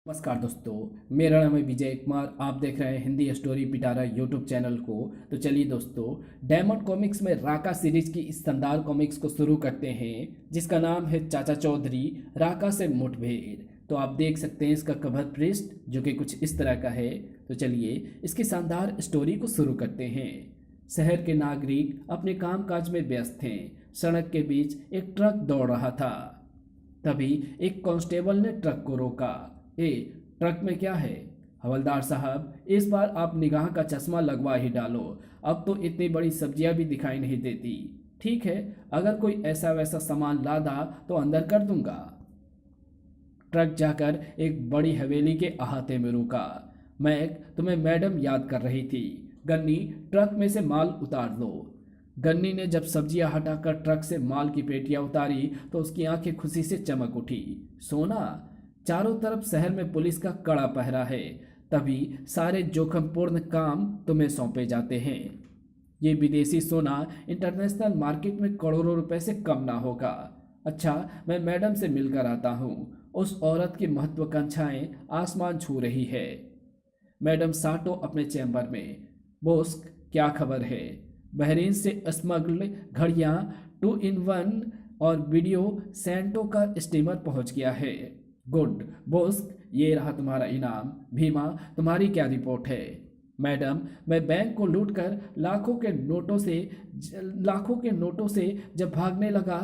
नमस्कार दोस्तों। मेरा नाम है विजय कुमार। आप देख रहे हैं हिंदी स्टोरी पिटारा यूट्यूब चैनल को। तो चलिए दोस्तों, डायमंड कॉमिक्स में राका सीरीज की इस शानदार कॉमिक्स को शुरू करते हैं, जिसका नाम है चाचा चौधरी राका से मुठभेड़। तो आप देख सकते हैं इसका कवर पृष्ठ जो कि कुछ इस तरह का है। तो चलिए इसकी शानदार स्टोरी को शुरू करते हैं। शहर के नागरिक अपने कामकाज में व्यस्त थे। सड़क के बीच एक ट्रक दौड़ रहा था। तभी एक कांस्टेबल ने ट्रक को रोका। ए, ट्रक में क्या है? हवलदार साहब, इस बार आप निगाह का चश्मा लगवा ही डालो। अब तो इतनी बड़ी सब्जियां भी दिखाई नहीं देती। ठीक है, अगर कोई ऐसा वैसा सामान लादा तो अंदर कर दूंगा। ट्रक जाकर एक बड़ी हवेली के अहाते में रुका। मैं तुम्हें मैडम याद कर रही थी। गन्नी, ट्रक में से माल उतार लो। गन्नी ने जब सब्जियां हटाकर ट्रक से माल की पेटियां उतारी तो उसकी आंखें खुशी से चमक उठी। सोना, चारों तरफ शहर में पुलिस का कड़ा पहरा है, तभी सारे जोखिमपूर्ण काम तुम्हें सौंपे जाते हैं। ये विदेशी सोना इंटरनेशनल मार्केट में करोड़ों रुपए से कम ना होगा। अच्छा, मैं मैडम से मिलकर आता हूँ। उस औरत की महत्वाकांक्षाएं आसमान छू रही है। मैडम साटो अपने चैम्बर में। बोस्क, क्या खबर है? बहरीन से स्मगल्ड घड़ियाँ 2 in 1 और वीडियो सैंटो का स्टीमर पहुंच गया है। गुड बोस्क, ये रहा तुम्हारा इनाम। भीमा, तुम्हारी क्या रिपोर्ट है? मैडम, मैं बैंक को लूटकर लाखों के नोटों से जब भागने लगा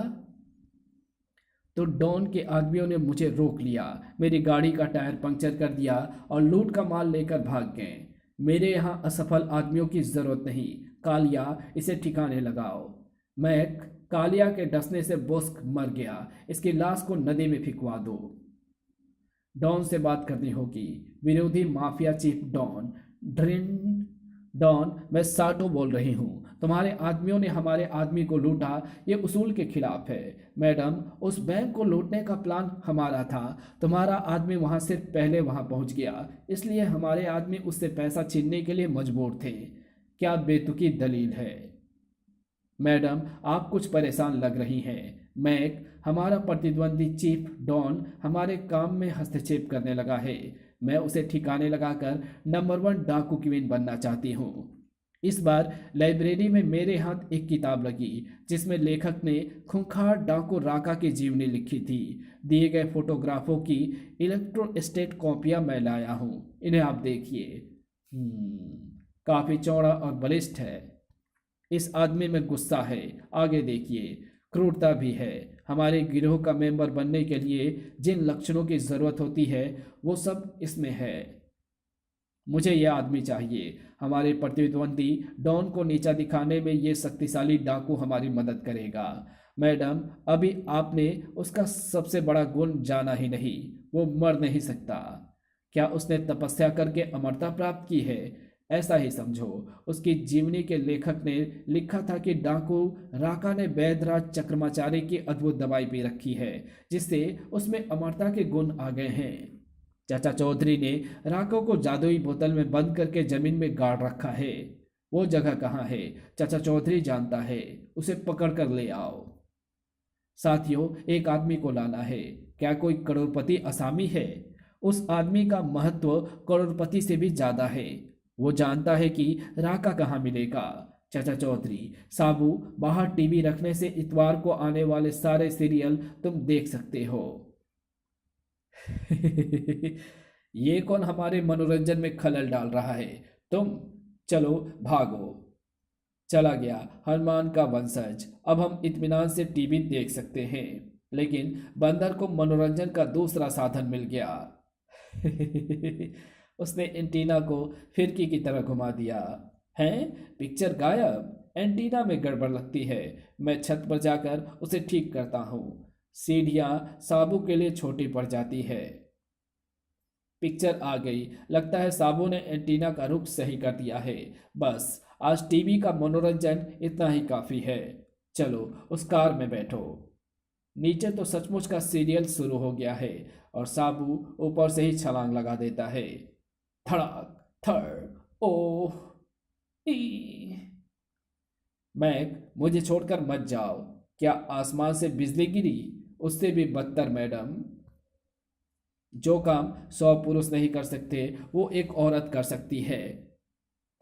तो डॉन के आदमियों ने मुझे रोक लिया, मेरी गाड़ी का टायर पंक्चर कर दिया और लूट का माल लेकर भाग गए। मेरे यहाँ असफल आदमियों की जरूरत नहीं। कालिया, इसे ठिकाने लगाओ। मैं कालिया के डसने से बोस्क मर गया। इसकी लाश को नदी में फिकवा दो। डॉन से बात करनी होगी। विरोधी माफिया चीफ डॉन। ड्रिन डॉन, मैं साटो बोल रही हूँ। तुम्हारे आदमियों ने हमारे आदमी को लूटा, ये उसूल के खिलाफ है। मैडम, उस बैंक को लूटने का प्लान हमारा था। तुम्हारा आदमी वहाँ से पहले वहाँ पहुँच गया, इसलिए हमारे आदमी उससे पैसा छीनने के लिए मजबूर थे। क्या बेतुकी दलील है? मैडम, आप कुछ परेशान लग रही हैं। मैक, हमारा प्रतिद्वंदी चीफ डॉन हमारे काम में हस्तक्षेप करने लगा है। मैं उसे ठिकाने लगाकर नंबर 1 डाकू क्वीन बनना चाहती हूँ। इस बार लाइब्रेरी में मेरे हाथ एक किताब लगी जिसमें लेखक ने खूंखार डाकू राका की जीवनी लिखी थी। दिए गए फोटोग्राफों की इलेक्ट्रोस्टेट कॉपियां मैं लाया हूँ, इन्हें आप देखिए। काफी चौड़ा और बलिष्ठ है। इस आदमी में गुस्सा है, आगे देखिए। क्रूरता भी है। हमारे गिरोह का मेंबर बनने के लिए जिन लक्षणों की जरूरत होती है वो सब इसमें है। मुझे यह आदमी चाहिए। हमारे प्रतिद्वंदी डॉन को नीचा दिखाने में ये शक्तिशाली डाकू हमारी मदद करेगा। मैडम, अभी आपने उसका सबसे बड़ा गुण जाना ही नहीं। वो मर नहीं सकता। क्या उसने तपस्या करके अमरता प्राप्त की है? ऐसा ही समझो। उसकी जीवनी के लेखक ने लिखा था कि डाकू राका ने वैधराज चक्रमाचार्य की अद्भुत दवाई पी रखी है, जिससे उसमें अमरता के गुण आ गए हैं। चाचा चौधरी ने राको को जादुई बोतल में बंद करके जमीन में गाड़ रखा है। वो जगह कहाँ है? चाचा चौधरी जानता है। उसे पकड़ कर ले आओ। साथियों, एक आदमी को लाना है। क्या कोई करोड़पति असामी है? उस आदमी का महत्व करोड़पति से भी ज्यादा है। वो जानता है कि राका कहाँ मिलेगा। चाचा चौधरी, साबू, बाहर टीवी रखने से इतवार को आने वाले सारे सीरियल तुम देख सकते हो। ये कौन हमारे मनोरंजन में खलल डाल रहा है? तुम चलो, भागो। चला गया हनुमान का वंशज। अब हम इत्मीनान से टीवी देख सकते हैं। लेकिन बंदर को मनोरंजन का दूसरा साधन मिल गया। उसने एंटीना को फिरकी की तरह घुमा दिया। हैं? पिक्चर गायब। एंटीना में गड़बड़ लगती है। मैं छत पर जाकर उसे ठीक करता हूँ। सीढ़ियाँ साबू के लिए छोटी पड़ जाती है। पिक्चर आ गई। लगता है साबू ने एंटीना का रुख सही कर दिया है। बस आज टीवी का मनोरंजन इतना ही काफी है। चलो उस कार में बैठो। नीचे तो सचमुच का सीरियल शुरू हो गया है और साबू ऊपर से ही छलांग लगा देता है। धड़ाक, थड़, ओह, ई। मैक, मुझे छोड़कर मत जाओ। क्या आसमान से बिजली गिरी? उससे भी बदतर मैडम। जो काम 100 पुरुष नहीं कर सकते वो एक औरत कर सकती है।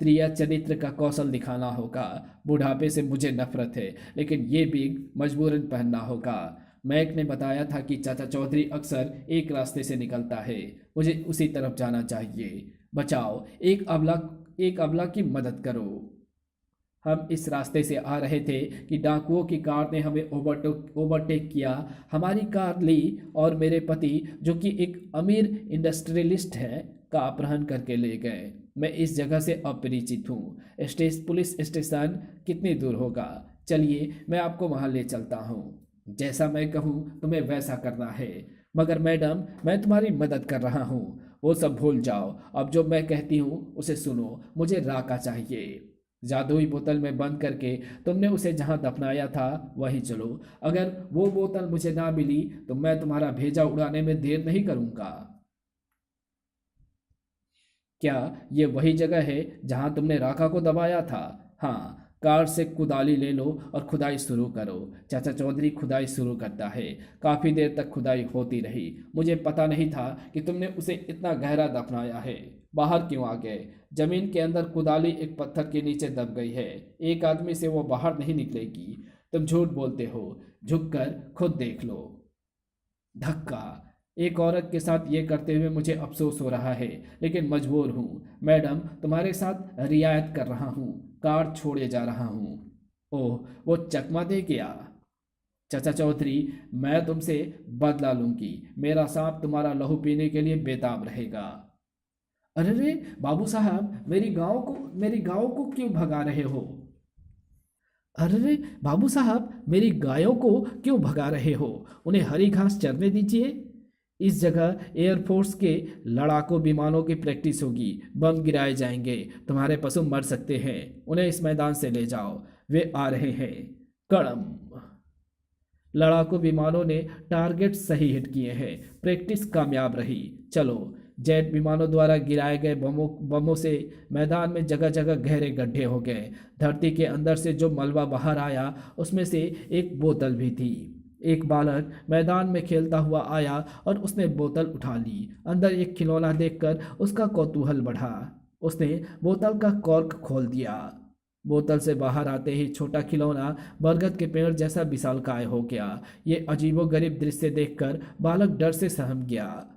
त्रिया चरित्र का कौशल दिखाना होगा। बुढ़ापे से मुझे नफरत है, लेकिन ये बिग मजबूरन पहनना होगा। मैक ने बताया था कि चाचा चौधरी अक्सर एक रास्ते से निकलता है। मुझे उसी तरफ जाना चाहिए। बचाओ, एक अबला की मदद करो। हम इस रास्ते से आ रहे थे कि डाकुओं की कार ने हमें ओवरटेक किया। हमारी कार ली और मेरे पति, जो कि एक अमीर इंडस्ट्रियलिस्ट है, का अपहरण करके ले गए। मैं इस जगह से अपरिचित हूँ। पुलिस स्टेशन कितनी दूर होगा? चलिए, मैं आपको वहाँ ले चलता हूँ। जैसा मैं कहूँ तुम्हें वैसा करना है। मगर मैडम, मैं तुम्हारी मदद कर रहा हूँ। वो सब भूल जाओ। अब जो मैं कहती हूँ उसे सुनो। मुझे राका चाहिए। जादुई बोतल में बंद करके तुमने उसे जहां दफनाया था वहीं चलो। अगर वो बोतल मुझे ना मिली तो मैं तुम्हारा भेजा उड़ाने में देर नहीं करूंगा। क्या ये वही जगह है जहां तुमने राका को दबाया था? हाँ, कार से कुदाली ले लो और खुदाई शुरू करो। चाचा चौधरी खुदाई शुरू करता है। काफी देर तक खुदाई होती रही। मुझे पता नहीं था कि तुमने उसे इतना गहरा दफनाया है। बाहर क्यों आ गए? जमीन के अंदर कुदाली एक पत्थर के नीचे दब गई है। एक आदमी से वो बाहर नहीं निकलेगी। तुम झूठ बोलते हो। झुककर खुद देख लो। धक्का। एक औरत के साथ ये करते हुए मुझे अफसोस हो रहा है, लेकिन मजबूर हूँ। मैडम, तुम्हारे साथ रियायत कर रहा हूँ। कार छोड़े जा रहा हूँ। ओह, वो चकमा दे गया। चाचा चौधरी, मैं तुमसे बदला लूंगी। मेरा सांप तुम्हारा लहू पीने के लिए बेताब रहेगा। अरे रे बाबू साहब, मेरी गांव को क्यों भगा रहे हो? अरे रे बाबू साहब, मेरी गायों को क्यों भगा रहे हो? उन्हें हरी घास चरने दीजिए। इस जगह एयरफोर्स के लड़ाकू विमानों की प्रैक्टिस होगी। बम गिराए जाएंगे। तुम्हारे पशु मर सकते हैं। उन्हें इस मैदान से ले जाओ। वे आ रहे हैं। कड़म। लड़ाकू विमानों ने टारगेट सही हिट किए हैं। प्रैक्टिस कामयाब रही। चलो। जेट विमानों द्वारा गिराए गए बमों से मैदान में जगह जगह गहरे गड्ढे हो गए। धरती के अंदर से जो मलबा बाहर आया उसमें से एक बोतल भी थी। एक बालक मैदान में खेलता हुआ आया और उसने बोतल उठा ली। अंदर एक खिलौना देखकर उसका कौतूहल बढ़ा। उसने बोतल का कॉर्क खोल दिया। बोतल से बाहर आते ही छोटा खिलौना बरगद के पेड़ जैसा विशालकाय हो गया। ये अजीबोगरीब दृश्य देखकर बालक डर से सहम गया।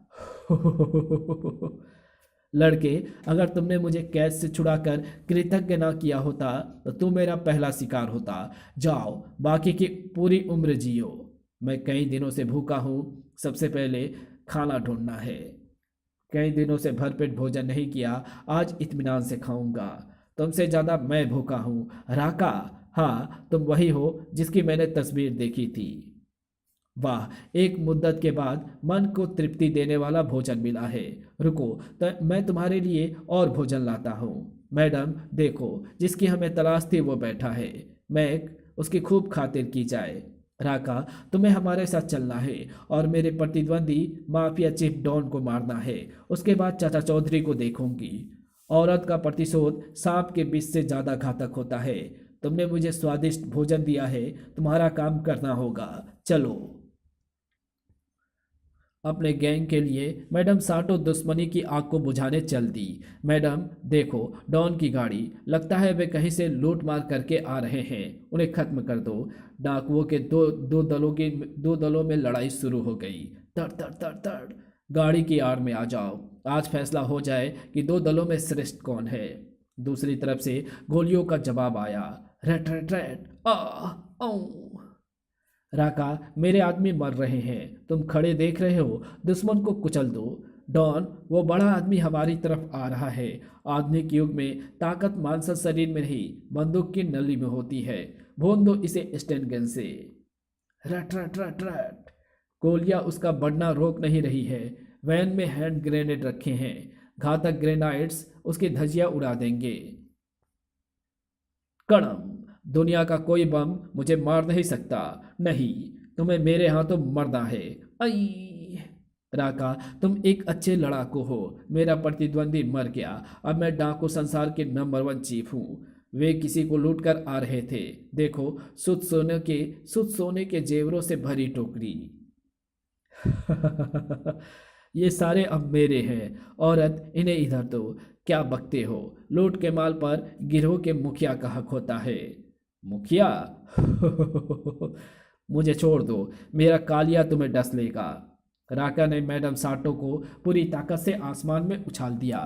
लड़के, अगर तुमने मुझे कैद से छुड़ाकर कृतज्ञ ना किया होता तो तुम मेरा पहला शिकार होता। जाओ, बाकी की पूरी उम्र जियो। मैं कई दिनों से भूखा हूँ। सबसे पहले खाना ढूंढना है। कई दिनों से भरपेट भोजन नहीं किया। आज इत्मीनान से खाऊंगा। तुमसे ज्यादा मैं भूखा हूँ। राका। हाँ, तुम वही हो जिसकी मैंने तस्वीर देखी थी। वाह, एक मुद्दत के बाद मन को तृप्ति देने वाला भोजन मिला है। रुको, तो मैं तुम्हारे लिए और भोजन लाता हूँ। मैडम देखो, जिसकी हमें तलाश थी वो बैठा है। मैं उसकी खूब खातिर की जाए। राका, तुम्हें हमारे साथ चलना है और मेरे प्रतिद्वंदी माफिया चीफ डॉन को मारना है। उसके बाद चाचा चौधरी को देखूंगी। औरत का प्रतिशोध सांप के विष से ज्यादा घातक होता है। तुमने मुझे स्वादिष्ट भोजन दिया है, तुम्हारा काम करना होगा। चलो। अपने गैंग के लिए मैडम साटो दुश्मनी की आग को बुझाने चल दी। मैडम देखो, डॉन की गाड़ी। लगता है वे कहीं से लूट मार करके आ रहे हैं। उन्हें खत्म कर दो। डाकुओं के दो दलों में लड़ाई शुरू हो गई। तड़ तड़ तड़ तड़। गाड़ी की आड़ में आ जाओ। आज फैसला हो जाए कि दो दलों में श्रेष्ठ कौन है। दूसरी तरफ से गोलियों का जवाब आया। रट रट रट। आ औ। राका, मेरे आदमी मर रहे हैं। तुम खड़े देख रहे हो। दुश्मन को कुचल दो। डॉन, वो बड़ा आदमी हमारी तरफ आ रहा है। आधुनिक युग में ताकत मांसल शरीर में नहीं, बंदूक की नली में होती है। भून दो इसे स्टेन गन से। रट रट रट रट। गोलियां उसका बढ़ना रोक नहीं रही है। वैन में हैंड ग्रेनेड रखे हैं। घातक ग्रेनाइड्स उसकी धज्जियां उड़ा देंगे। कड़म। दुनिया का कोई बम मुझे मार नहीं सकता। नहीं, तुम्हें मेरे हाथों मरना है। आई। राका, तुम एक अच्छे लड़ाकू हो। मेरा प्रतिद्वंदी मर गया। अब मैं डाकू संसार के नंबर 1 चीफ हूँ। वे किसी को लूट कर आ रहे थे। देखो, शुद्ध सोने के जेवरों से भरी टोकरी। ये सारे अब मेरे हैं। औरत, इन्हें इधर दो। क्या बकते हो? लूट के माल पर गिरोह के मुखिया का हक होता है। मुखिया? मुझे छोड़ दो, मेरा कालिया तुम्हें डस लेगा। राका ने मैडम साटो को पूरी ताकत से आसमान में उछाल दिया।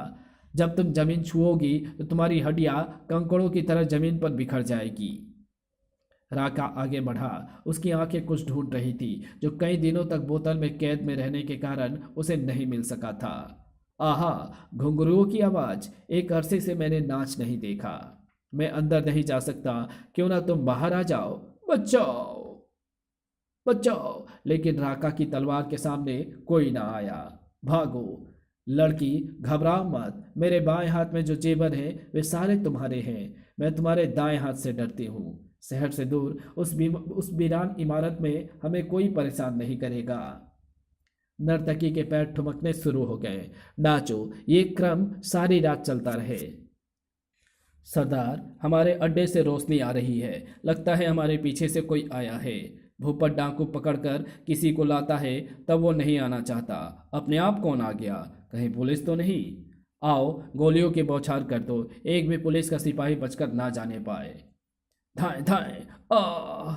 जब तुम जमीन छुओगी तो तुम्हारी हड्डियां कंकड़ों की तरह जमीन पर बिखर जाएगी। राका आगे बढ़ा। उसकी आंखें कुछ ढूंढ रही थी जो कई दिनों तक बोतल में कैद में रहने के कारण उसे नहीं मिल सका था। आहा, घुंघरुओं की आवाज। एक अरसे से मैंने नाच नहीं देखा। मैं अंदर नहीं जा सकता, क्यों ना तुम बाहर आ जाओ। बचाओ, बचाओ। लेकिन राका की तलवार के सामने कोई ना आया। भागो। लड़की, घबराओ मत। मेरे बाएं हाथ में जो जेवर हैं वे सारे तुम्हारे हैं। मैं तुम्हारे दाएं हाथ से डरती हूँ। शहर से दूर उस वीरान इमारत में हमें कोई परेशान नहीं करेगा। नर्तकी के पैर ठुमकने शुरू हो गए। नाचो, ये क्रम सारी रात चलता रहे। सरदार, हमारे अड्डे से रोशनी आ रही है। लगता है हमारे पीछे से कोई आया है। भूपत डाकू पकड़कर किसी को लाता है तब वो नहीं आना चाहता। अपने आप कौन आ गया? कहीं पुलिस तो नहीं? आओ, गोलियों की बौछार कर दो, एक भी पुलिस का सिपाही बचकर ना जाने पाए। धाएं धाएं। आ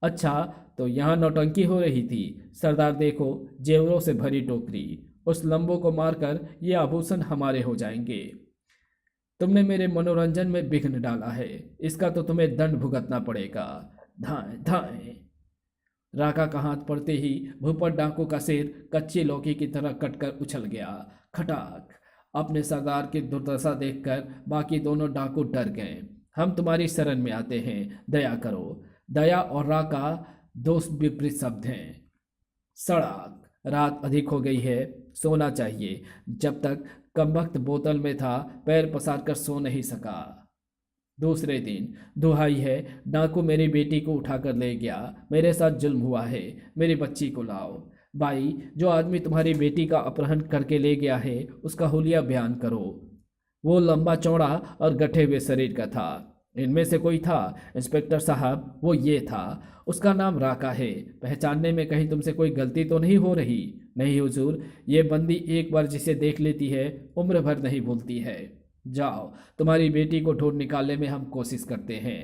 अच्छा, तो यहाँ नौटंकी हो रही थी। सरदार देखो, जेवरों से भरी टोकरी। उस लंबो को मारकर ये आभूषण हमारे हो जाएंगे। तुमने मेरे मनोरंजन में विघ्न डाला है, इसका तो तुम्हें दंड भुगतना पड़ेगा। धाएं धाएं। राका का हाथ पड़ते ही भूपत डाकू का सिर कच्ची लौकी की तरह कटकर उछल गया। खटाक। अपने सरदार की दुर्दशा देखकर बाकी दोनों डाकू डर गए। हम तुम्हारी शरण में आते हैं, दया करो। दया और राका दो विपरीत शब्द हैं। सड़क। रात अधिक हो गई है, सोना चाहिए। जब तक कमबख्त बोतल में था पैर पसार कर सो नहीं सका। दूसरे दिन। दुहाई है, डाकू मेरी बेटी को उठाकर ले गया। मेरे साथ जुल्म हुआ है। मेरी बच्ची को लाओ। भाई, जो आदमी तुम्हारी बेटी का अपहरण करके ले गया है उसका हुलिया बयान करो। वो लंबा चौड़ा और गठे हुए शरीर का था। इनमें से कोई था? इंस्पेक्टर साहब, वो ये था। उसका नाम राका है। पहचानने में कहीं तुमसे कोई गलती तो नहीं हो रही? नहीं हुजूर, ये बंदी एक बार जिसे देख लेती है उम्र भर नहीं भूलती है। जाओ, तुम्हारी बेटी को ढूंढ निकालने में हम कोशिश करते हैं।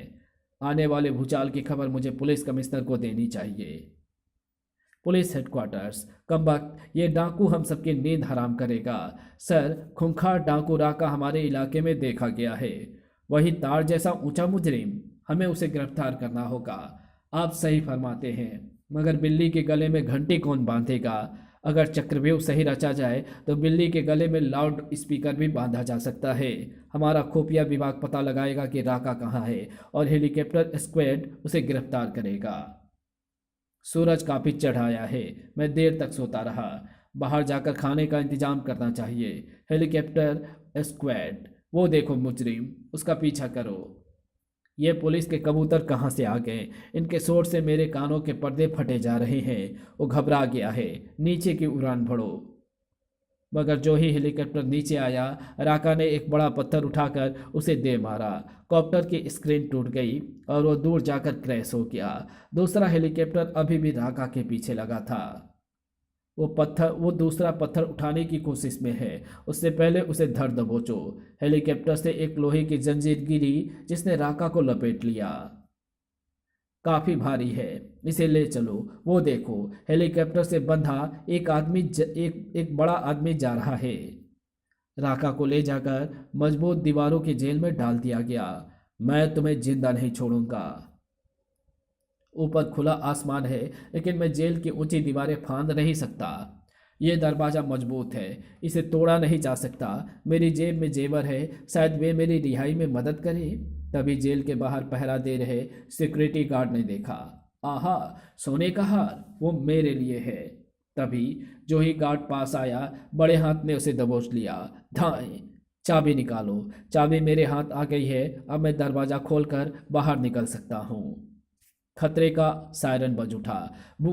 आने वाले भूचाल की खबर मुझे पुलिस कमिश्नर को देनी चाहिए। Police headquarters. कमबख्त, ये डाकू हम सबकी नींद हराम करेगा। सर, खूंखार डाकू राका हमारे इलाके में देखा गया है। वही तार जैसा ऊंचा मुजरिम। हमें उसे गिरफ्तार करना होगा। आप सही फरमाते हैं, मगर बिल्ली के गले में घंटी कौन बांधेगा? अगर चक्रव्यूह सही रचा जाए तो बिल्ली के गले में लाउड स्पीकर भी बांधा जा सकता है। हमारा खुफिया विभाग पता लगाएगा कि राका कहाँ है और हेलीकॉप्टर स्क्वाड उसे गिरफ्तार करेगा। सूरज काफी चढ़ आया है। मैं देर तक सोता रहा। बाहर जाकर खाने का इंतजाम करना चाहिए। हेलीकॉप्टर स्क्वाड, वो देखो मुजरिम, उसका पीछा करो। ये पुलिस के कबूतर कहाँ से आ गए? इनके शोर से मेरे कानों के पर्दे फटे जा रहे हैं। वो घबरा गया है। नीचे की उड़ान भरो। मगर जो ही हेलीकॉप्टर नीचे आया, राका ने एक बड़ा पत्थर उठाकर उसे दे मारा। कॉप्टर की स्क्रीन टूट गई और वो दूर जाकर क्रैश हो गया। दूसरा हेलीकॉप्टर अभी भी राका के पीछे लगा था। वो दूसरा पत्थर उठाने की कोशिश में है। उससे पहले उसे धर दबोचो। हेलीकॉप्टर से एक लोहे की जंजीर गिरी जिसने राका को लपेट लिया। काफी भारी है, इसे ले चलो। वो देखो, हेलीकॉप्टर से बंधा एक आदमी एक बड़ा आदमी जा रहा है। राका को ले जाकर मजबूत दीवारों की जेल में डाल दिया गया। मैं तुम्हें जिंदा नहीं छोड़ूंगा। ऊपर खुला आसमान है, लेकिन मैं जेल की ऊंची दीवारें फांद नहीं सकता। ये दरवाज़ा मजबूत है, इसे तोड़ा नहीं जा सकता। मेरी जेब में जेवर है, शायद वे मेरी रिहाई में मदद करें। तभी जेल के बाहर पहरा दे रहे सिक्योरिटी गार्ड ने देखा। आहा, सोने का हार, वो मेरे लिए है। तभी जो ही गार्ड पास आया, बड़े हाथ ने उसे दबोच लिया। धाएं। चाबी निकालो। चाबी मेरे हाथ आ गई है, अब मैं दरवाज़ा खोलकर बाहर निकल सकता हूँ। खतरे का सायरन बज उठा। बू।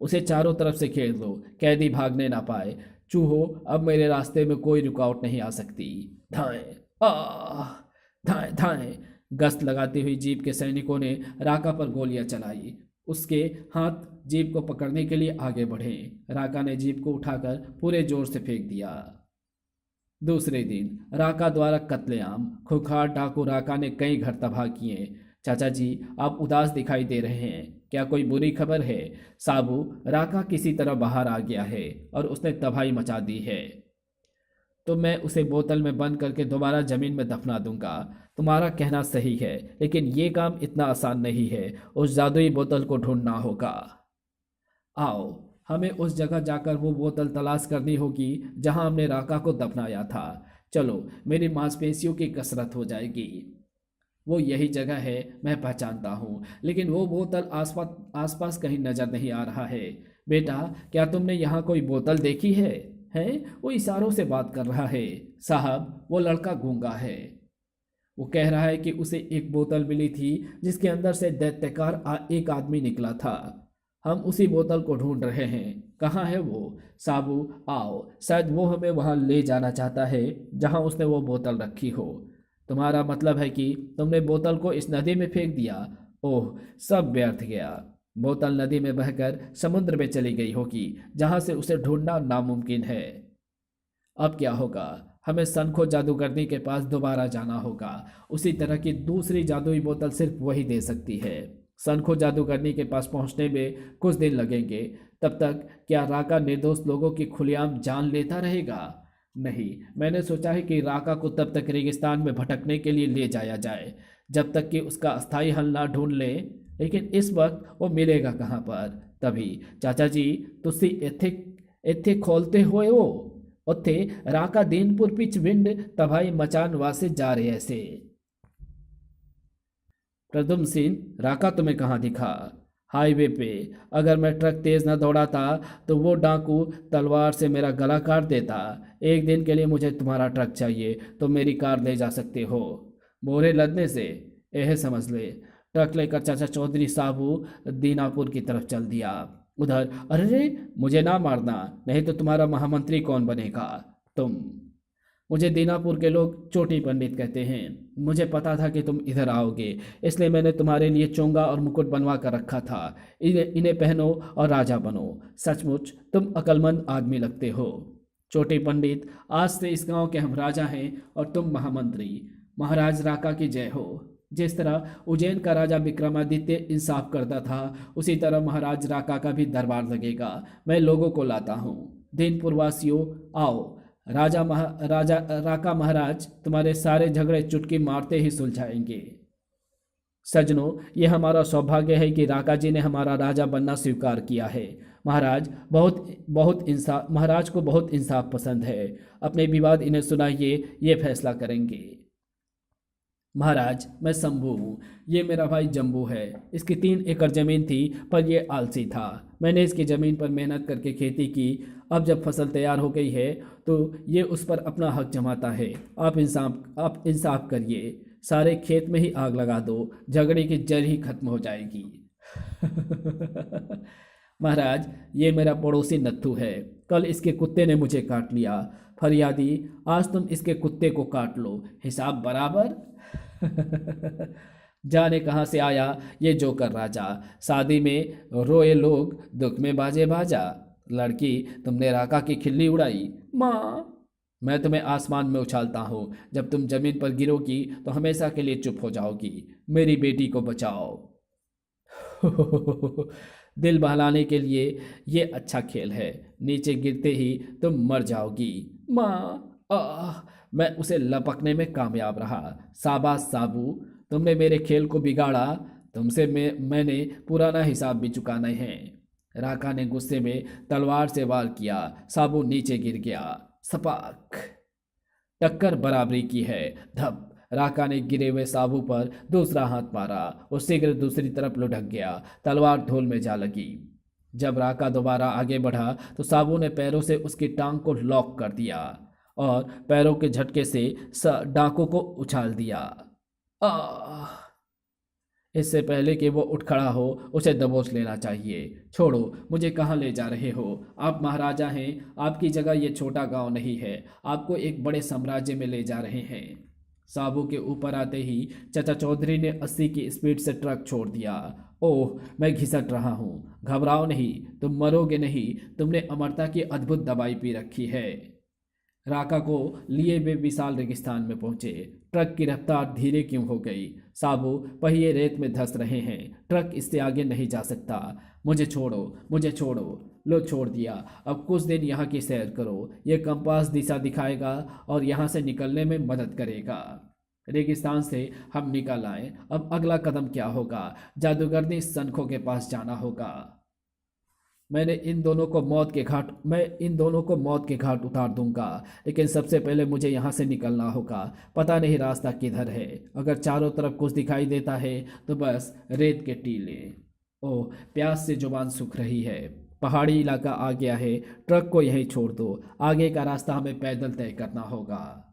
उसे चारों तरफ से घेर लो, कैदी भागने ना पाए। चूहो, अब मेरे रास्ते में कोई रुकावट नहीं आ सकती। धाएं। धाएं धाएं। गश्त लगाती हुई जीप के सैनिकों ने राका पर गोलियां चलाई। उसके हाथ जीप को पकड़ने के लिए आगे बढ़े। राका ने जीप को उठाकर पूरे जोर से फेंक दिया। दूसरे दिन राका द्वारा कत्लेआम। खूंखार डाकू राका ने कई घर तबाह किए। चाचा जी, आप उदास दिखाई दे रहे हैं, क्या कोई बुरी खबर है? साबू, राका किसी तरह बाहर आ गया है और उसने तबाही मचा दी है। तो मैं उसे बोतल में बंद करके दोबारा जमीन में दफना दूंगा। तुम्हारा कहना सही है, लेकिन ये काम इतना आसान नहीं है। उस जादुई बोतल को ढूंढना होगा। आओ, हमें उस जगह जाकर वो बोतल तलाश करनी होगी जहां हमने राका को दफनाया था। चलो, मेरी मांसपेशियों की कसरत हो जाएगी। वो यही जगह है, मैं पहचानता हूँ, लेकिन वो बोतल आसपास आसपास कहीं नजर नहीं आ रहा है। बेटा, क्या तुमने यहाँ कोई बोतल देखी है? वो इशारों से बात कर रहा है। साहब, वो लड़का गूंगा है। वो कह रहा है कि उसे एक बोतल मिली थी जिसके अंदर से दैत्यकार एक आदमी निकला था। हम उसी बोतल को ढूंढ रहे हैं। कहाँ है वो? साबू, आओ, शायद वो हमें वहाँ ले जाना चाहता है जहाँ उसने वो बोतल रखी हो। तुम्हारा मतलब है कि तुमने बोतल को इस नदी में फेंक दिया? ओह, सब व्यर्थ गया। बोतल नदी में बहकर समुद्र में चली गई होगी, जहां से उसे ढूंढना नामुमकिन है। अब क्या होगा? हमें सनखो जादूगरनी के पास दोबारा जाना होगा। उसी तरह की दूसरी जादुई बोतल सिर्फ वही दे सकती है। सनखो जादूगरनी के पास पहुंचने में कुछ दिन लगेंगे। तब तक क्या राका निर्दोष लोगों की खुलेआम जान लेता रहेगा? नहीं, मैंने सोचा है कि राका को तब तक रेगिस्तान में भटकने के लिए ले जाया जाए जब तक कि उसका अस्थायी हल ना ढूंढ ले। लेकिन इस वक्त वो मिलेगा कहाँ पर? तभी चाचा जी, तुसी इत्थे खोलते हुए हो उत्थे राका दीनपुर पिच विंड तबाही मचान वासे जा रहे ऐसे। प्रदुम सिंह, राका तुम्हें कहाँ दिखा? हाईवे पे। अगर मैं ट्रक तेज न दौड़ाता तो वो डाकू तलवार से मेरा गला काट देता। एक दिन के लिए मुझे तुम्हारा ट्रक चाहिए तो मेरी कार ले जा सकते हो। बोरे लदने से यह समझ ले। ट्रक लेकर चाचा चौधरी साहू दीनापुर की तरफ चल दिया। उधर, अरे मुझे ना मारना, नहीं तो तुम्हारा महामंत्री कौन बनेगा? तुम। मुझे दीनापुर के लोग चोटी पंडित कहते हैं। मुझे पता था कि तुम इधर आओगे, इसलिए मैंने तुम्हारे लिए चोंगा और मुकुट बनवा कर रखा था। इन्हें पहनो और राजा बनो। सचमुच तुम अक्लमंद आदमी लगते हो। चोटी पंडित, आज से इस गांव के हम राजा हैं और तुम महामंत्री। महाराज राका की जय हो। जिस तरह उज्जैन का राजा विक्रमादित्य इंसाफ करता था, उसी तरह महाराज राका का भी दरबार लगेगा। मैं लोगों को लाता हूँ। दीनपुर वासियों, आओ। राजा राका महाराज तुम्हारे सारे झगड़े चुटकी मारते ही सुलझाएंगे। सजनों, ये हमारा सौभाग्य है कि राका जी ने हमारा राजा बनना स्वीकार किया है। महाराज को बहुत इंसाफ पसंद है। अपने विवाद इन्हें सुनाइए, ये फैसला करेंगे। महाराज, मैं शंभू हूँ। ये मेरा भाई जम्बू है। इसकी 3 एकड़ जमीन थी, पर यह आलसी था। मैंने इसकी ज़मीन पर मेहनत करके खेती की। अब जब फसल तैयार हो गई है तो ये उस पर अपना हक जमाता है। आप इंसाफ करिए। सारे खेत में ही आग लगा दो, झगड़े की जड़ ही खत्म हो जाएगी। महाराज, ये मेरा पड़ोसी नत्थू है। कल इसके कुत्ते ने मुझे काट लिया। फरियादी, आज तुम इसके कुत्ते को काट लो, हिसाब बराबर। जाने कहाँ से आया ये जोकर राजा। शादी में रोए लोग, दुख में बाजे बाजा। लड़की, तुमने राका की खिल्ली उड़ाई। माँ, मैं तुम्हें आसमान में उछालता हूँ। जब तुम जमीन पर गिरोगी तो हमेशा के लिए चुप हो जाओगी। मेरी बेटी को बचाओ। दिल बहलाने के लिए ये अच्छा खेल है। नीचे गिरते ही तुम मर जाओगी। माँ, मैं उसे लपकने में कामयाब रहा। शाबाश साबू, तुमने मेरे खेल को बिगाड़ा। तुमसे मैंने पुराना हिसाब भी चुकाना है। राका ने गुस्से में तलवार से वार किया। साबू नीचे गिर गया। सपाक। टक्कर बराबरी की है। धप। राका ने गिरे हुए साबू पर दूसरा हाथ मारा। वो शीघ्र दूसरी तरफ लुढ़क गया। तलवार ढोल में जा लगी। जब राका दोबारा आगे बढ़ा तो साबू ने पैरों से उसकी टांग को लॉक कर दिया और पैरों के झटके से डाकू को उछाल दिया। इससे पहले कि वो उठ खड़ा हो, उसे दबोच लेना चाहिए। छोड़ो, मुझे कहाँ ले जा रहे हो? आप महाराजा हैं। आपकी जगह ये छोटा गांव नहीं है। आपको एक बड़े साम्राज्य में ले जा रहे हैं। साबू के ऊपर आते ही चाचा चौधरी ने 80 की स्पीड से ट्रक छोड़ दिया ओह, मैं घिसट रहा हूँ। घबराओ नहीं, तुम मरोगे नहीं। तुमने अमरता की अद्भुत दवाई पी रखी है। राका को लिए वे विशाल रेगिस्तान में पहुंचे। ट्रक की रफ्तार धीरे क्यों हो गई? साबू, पहिए रेत में धंस रहे हैं। ट्रक इससे आगे नहीं जा सकता। मुझे छोड़ो, मुझे छोड़ो। लो, छोड़ दिया। अब कुछ दिन यहाँ की सैर करो। ये कंपास दिशा दिखाएगा और यहाँ से निकलने में मदद करेगा। रेगिस्तान से हम निकल आए। अब अगला कदम क्या होगा? जादूगरनी सनखों के पास जाना होगा। मैं इन दोनों को मौत के घाट उतार दूंगा, लेकिन सबसे पहले मुझे यहाँ से निकलना होगा। पता नहीं रास्ता किधर है। अगर चारों तरफ कुछ दिखाई देता है तो बस रेत के टीले। ओह, प्यास से जुबान सूख रही है। पहाड़ी इलाका आ गया है। ट्रक को यहीं छोड़ दो। आगे का रास्ता हमें पैदल तय करना होगा।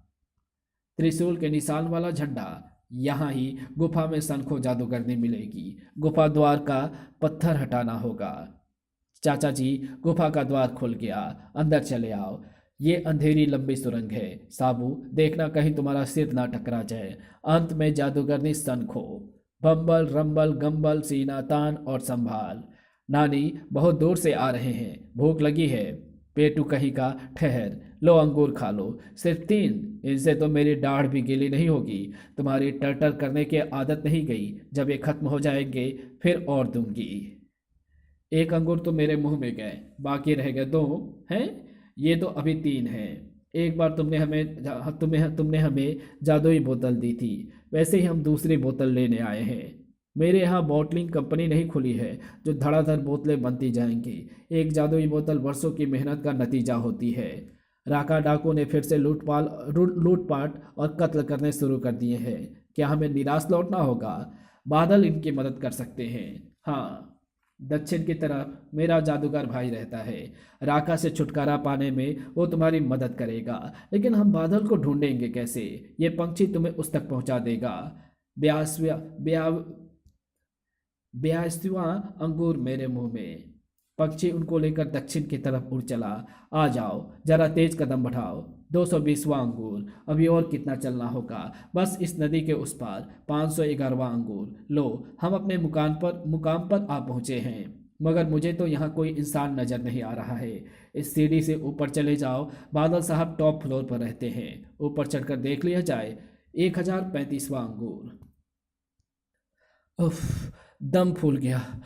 त्रिशूल के निशान वाला झंडा। यहाँ ही गुफा में सनखो जादूगरनी मिलेगी। गुफा द्वार का पत्थर हटाना होगा। चाचा जी, गुफा का द्वार खुल गया। अंदर चले आओ। ये अंधेरी लंबी सुरंग है। साबू, देखना कहीं तुम्हारा सिर ना टकरा जाए। अंत में जादूगरनी सनखो। बम्बल रंबल गंबल सीना तान और संभाल। नानी बहुत दूर से आ रहे हैं। भूख लगी है। पेटू कहीं का। ठहर, लो अंगूर खा लो। सिर्फ 3। इनसे तो मेरी दाढ़ भी गीली नहीं होगी। तुम्हारी टर्टर करने की आदत नहीं गई। जब ये खत्म हो जाएंगे फिर और दूंगी। एक अंगूर तो मेरे मुंह में गए, बाकी रह गए 2 हैं। ये तो अभी 3 हैं। एक बार तुमने हमें जादुई बोतल दी थी। वैसे ही हम दूसरी बोतल लेने आए हैं। मेरे यहाँ बॉटलिंग कंपनी नहीं खुली है जो धड़ाधड़ बोतलें बनती जाएंगी। एक जादुई बोतल वर्षों की मेहनत का नतीजा होती है। राका डाकू ने फिर से लूटपाट और कत्ल करने शुरू कर दिए हैं। क्या हमें निराश लौटना होगा? बादल इनकी मदद कर सकते हैं। हाँ, दक्षिण की तरफ मेरा जादूगर भाई रहता है। राका से छुटकारा पाने में वो तुम्हारी मदद करेगा। लेकिन हम बादल को ढूंढेंगे कैसे? ये पंछी तुम्हें उस तक पहुंचा देगा। ब्यासवा ब्या ब्यासवा अंगूर मेरे मुंह में। पक्षी उनको लेकर दक्षिण की तरफ उड़ चला। आ जाओ, जरा तेज कदम बढ़ाओ। 220वां अंगूर। अभी और कितना चलना होगा? बस इस नदी के उस पार। 511वां अंगूर। लो, हम अपने मुकाम पर आ पहुंचे हैं। मगर मुझे तो यहाँ कोई इंसान नजर नहीं आ रहा है। इस सीढ़ी से ऊपर चले जाओ। बादल साहब टॉप फ्लोर पर रहते हैं। ऊपर चढ़कर देख लिया जाए। 1035वां अंगूर। उफ, दम फूल गया।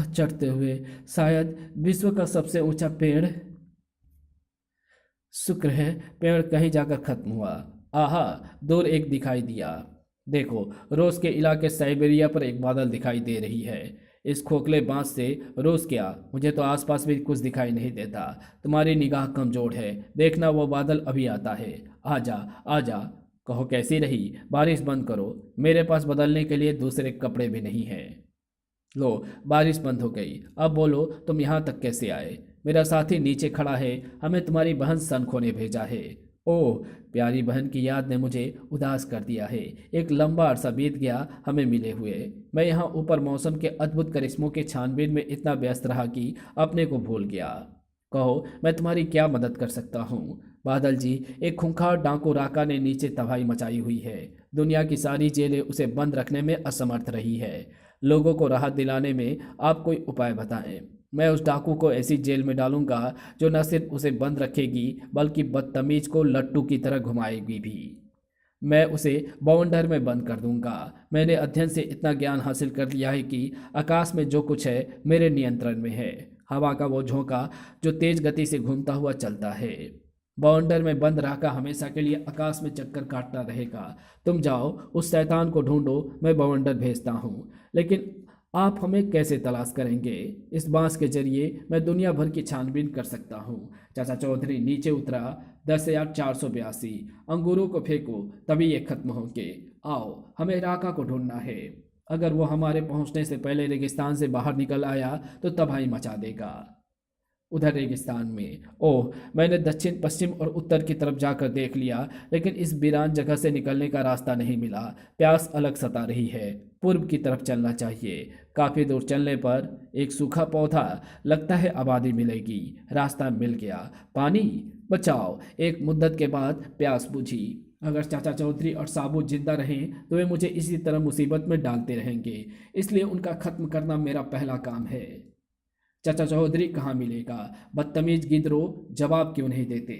चढ़ते हुए शायद विश्व का सबसे ऊंचा पेड़। शुक्र है पेड़ कहीं जाकर खत्म हुआ। आहा, दूर एक दिखाई दिया। देखो, रोज के इलाके साइबेरिया पर एक बादल दिखाई दे रही है। इस खोखले बांस से रोज क्या, मुझे तो आसपास भी कुछ दिखाई नहीं देता। तुम्हारी निगाह कमजोर है। देखना, वो बादल अभी आता है। आजा आजा। कहो कैसी रही? बारिश बंद करो। मेरे पास बदलने के लिए दूसरे कपड़े भी नहीं हैं। लो, बारिश बंद हो गई। अब बोलो, तुम यहाँ तक कैसे आए? मेरा साथी नीचे खड़ा है। हमें तुम्हारी बहन सनखो ने भेजा है। ओह, प्यारी बहन की याद ने मुझे उदास कर दिया है। एक लंबा अरसा बीत गया हमें मिले हुए। मैं यहाँ ऊपर मौसम के अद्भुत करिश्मों के छानबीन में इतना व्यस्त रहा कि अपने को भूल गया। कहो, मैं तुम्हारी क्या मदद कर सकता हूँ? बादल जी, एक खूंखार डाकू राका ने नीचे तबाही मचाई हुई है। दुनिया की सारी जेलें उसे बंद रखने में असमर्थ रही है। लोगों को राहत दिलाने में आप कोई उपाय बताएं। मैं उस डाकू को ऐसी जेल में डालूंगा जो न सिर्फ उसे बंद रखेगी बल्कि बदतमीज को लट्टू की तरह घुमाएगी भी। मैं उसे बाउंडर में बंद कर दूंगा। मैंने अध्ययन से इतना ज्ञान हासिल कर लिया है कि आकाश में जो कुछ है मेरे नियंत्रण में है। हवा का वो झोंका जो तेज गति से घूमता हुआ चलता है। बाउंडर में बंद राका हमेशा के लिए आकाश में चक्कर काटता रहेगा। तुम जाओ, उस शैतान को ढूंढो। मैं बाउंडर भेजता हूँ। लेकिन आप हमें कैसे तलाश करेंगे? इस बांस के जरिए मैं दुनिया भर की छानबीन कर सकता हूँ। चाचा चौधरी नीचे उतरा। 10,482 अंगूरों को फेंको, तभी ये खत्म होंगे। आओ, हमें राका को ढूंढना है। अगर वो हमारे पहुंचने से पहले रेगिस्तान से बाहर निकल आया तो तबाही मचा देगा। उधर रेगिस्तान में, ओह, मैंने दक्षिण पश्चिम और उत्तर की तरफ जाकर देख लिया, लेकिन इस वीरान जगह से निकलने का रास्ता नहीं मिला। प्यास अलग सता रही है। पूर्व की तरफ चलना चाहिए। काफ़ी दूर चलने पर एक सूखा पौधा, लगता है आबादी मिलेगी। रास्ता मिल गया। पानी बचाओ। एक मुद्दत के बाद प्यास बुझी। अगर चाचा चौधरी और साबू जिंदा रहें तो वे मुझे इसी तरह मुसीबत में डालते रहेंगे, इसलिए उनका खत्म करना मेरा पहला काम है। चाचा चौधरी कहाँ मिलेगा? बदतमीज गिदरो जवाब क्यों नहीं देते?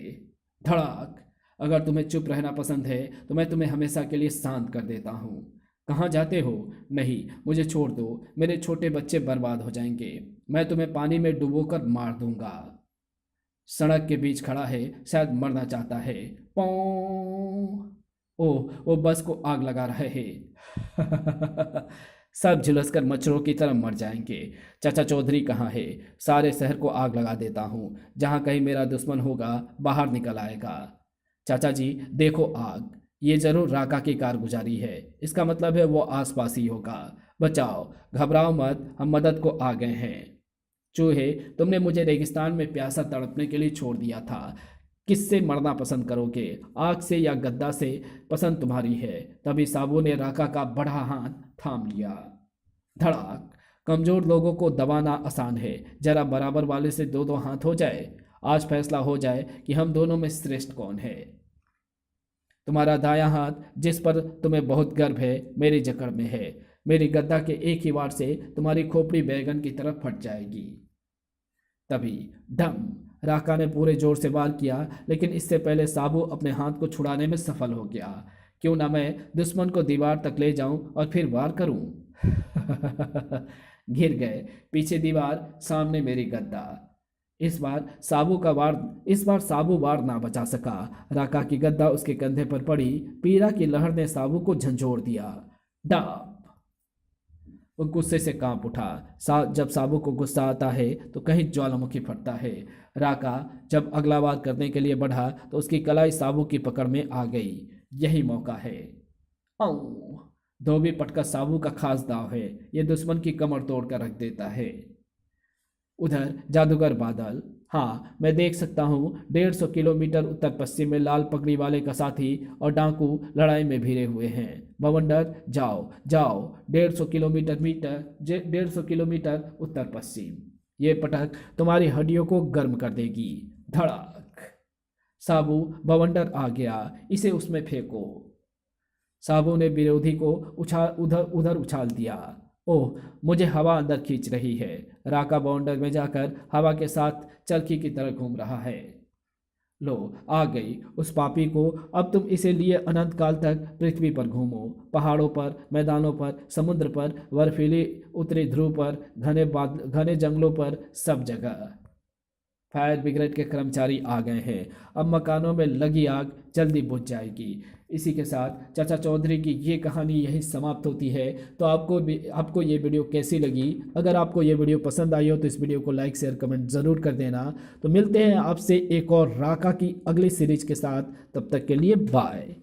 धड़ाक। अगर तुम्हें चुप रहना पसंद है तो मैं तुम्हें हमेशा के लिए शांत कर देता हूँ। कहाँ जाते हो? नहीं, मुझे छोड़ दो, मेरे छोटे बच्चे बर्बाद हो जाएंगे। मैं तुम्हें पानी में डुबोकर मार दूंगा। सड़क के बीच खड़ा है, शायद मरना चाहता है। पौ ओह, वो बस को आग लगा रहे हैं। सब झुलसकर मच्छरों की तरह मर जाएंगे। चाचा चौधरी कहाँ है? सारे शहर को आग लगा देता हूँ। जहाँ कहीं मेरा दुश्मन होगा बाहर निकल आएगा। चाचा जी देखो आग, ये जरूर राका की कारगुजारी है। इसका मतलब है वो आसपास ही होगा। बचाओ, घबराओ मत, हम मदद को आ गए हैं। चूहे, तुमने मुझे रेगिस्तान में प्यासा तड़पने के लिए छोड़ दिया था। किससे मरना पसंद करोगे, आग से या गद्दा से? पसंद तुम्हारी है। तभी साबू ने राका का बड़ा हाथ थाम लिया। धड़ाक। कमजोर लोगों को दबाना आसान है, जरा बराबर वाले से दो दो हाथ हो जाए। आज फैसला हो जाए कि हम दोनों में श्रेष्ठ कौन है। तुम्हारा दायां हाथ, जिस पर तुम्हें बहुत गर्व है, मेरी जकड़ में है। मेरी गद्दा के एक ही वार से तुम्हारी खोपड़ी बैगन की तरफ फट जाएगी। तभी डम, राका ने पूरे जोर से वार किया, लेकिन इससे पहले साबू अपने हाथ को छुड़ाने में सफल हो गया। क्यों ना मैं दुश्मन को दीवार तक ले जाऊं और फिर वार करूं। घिर गए, पीछे दीवार, सामने मेरी गद्दा। इस बार साबू वार ना बचा सका। राका की गद्दा उसके कंधे पर पड़ी। पीड़ा की लहर ने साबू को झंझोड़ दिया। डाप। वो गुस्से से कांप उठा। जब साबू को गुस्सा आता है तो कहीं ज्वालामुखी फटता है। राका जब अगला वार करने के लिए बढ़ा तो उसकी कलाई साबू की पकड़ में आ गई। यही मौका है। औ धोबी पटका साबू का खास दाव है, ये दुश्मन की कमर तोड़ कर रख देता है। उधर जादूगर बादल। हाँ, मैं देख सकता हूँ 150 किलोमीटर उत्तर पश्चिम में लाल पगड़ी वाले कसाथी और डाकू लड़ाई में भिड़े हुए हैं। बवंडर, जाओ जाओ, 150 किलोमीटर उत्तर पश्चिम। ये पटक तुम्हारी हड्डियों को गर्म कर देगी। धड़ाक। साबू, बवंडर आ गया, इसे उसमें फेंको। साबू ने विरोधी को उधर उछाल दिया। ओह, मुझे हवा अंदर खींच रही है। राका बाउंडर में जाकर हवा के साथ चरखी की तरह घूम रहा है। लो, आ गई उस पापी को। अब तुम इसे लिए अनंत काल तक पृथ्वी पर घूमो, पहाड़ों पर, मैदानों पर, समुद्र पर, बर्फीली उत्तरी ध्रुव पर, घने जंगलों पर, सब जगह। फायर ब्रिगेड के कर्मचारी आ गए हैं। अब मकानों में लगी आग जल्दी बुझ जाएगी। इसी के साथ चाचा चौधरी की ये कहानी यही समाप्त होती है। तो आपको ये वीडियो कैसी लगी? अगर आपको ये वीडियो पसंद आई हो तो इस वीडियो को लाइक शेयर कमेंट ज़रूर कर देना। तो मिलते हैं आपसे एक और राका की अगली सीरीज के साथ, तब तक के लिए बाय।